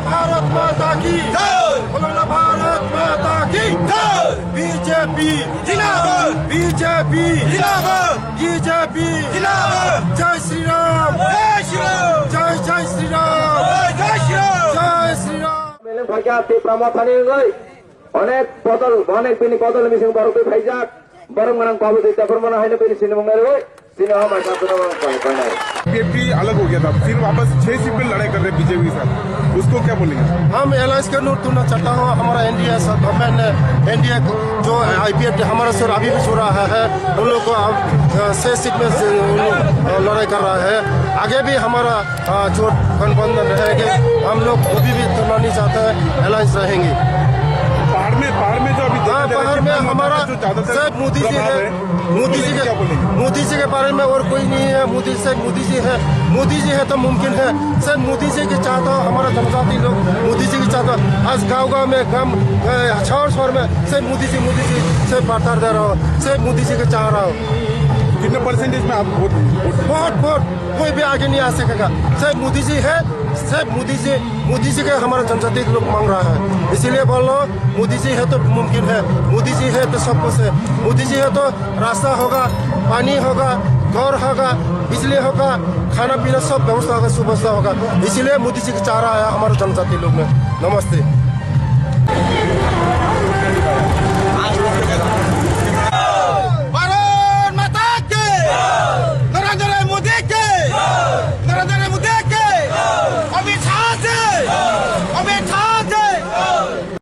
भारत माता की जय, बोलो भारत माता की जय। बीजेपी जिंदाबाद, बीजेपी जिंदाबाद, बीजेपी जिंदाबाद। जय श्री राम, जय श्री राम, जय जय श्री राम, जय श्री राम, जय श्री राम। भाग्याति प्रमथानि अनेक बिनि बदल मिसिं बरक फाइजाक बरं मनang पाबु दै तफर मन हैन बिनि सिने मंगरे होय सिने हम ऐसा तो कहना बीजेपी अलग हो गया था, फिर वापस 6 सीट पे लड़ाई कर रहे बीजेपी के साथ, उसको क्या बोलेंगे? हम एलायंस के नूर तुना चाहता हूँ। हमारा एनडीए गवर्नमेंट ने एनडीए जो आईपीएफ हमारा सर अभी भी छो रहा है, उन लोग को अब 6 सीट में लड़ाई कर रहा है। आगे भी हमारा जो गठबंधन रहेंगे, हम लोग अभी भी तुलना नहीं चाहते हैं, एलायंस रहेंगे। पहाड़ में जो अभी पहाड़ में हमारा सिर्फ मोदी जी है, मोदी जी के बारे में और कोई नहीं है। मोदी जी है तो मुमकिन है। सिर्फ मोदी जी के चाहता हूँ, हमारा जनजाति लोग मोदी जी की चाहता हूँ। आज गाँव में शहर में सिर्फ मोदी जी सिर्फ बांटा दे रहा हूँ, सिर्फ मोदी जी के चाह रहा हूँ। कितने परसेंटेज में आप वोट कोई भी आगे नहीं आ सकेगा। सिर्फ मोदी जी है, सिर्फ मोदी जी के हमारा जनजाति लोग मांग रहा है। इसीलिए बोल रहा हूँ, मोदी जी है तो मुमकिन है, मोदी जी है तो सब कुछ है। मोदी जी है तो रास्ता होगा, पानी होगा, घर होगा, बिजली होगा, खाना पीना सब व्यवस्था होगा, सुव्यवस्था होगा। इसीलिए मोदी जी की चाह रहा है हमारे जनजाति लोग में। नमस्ते।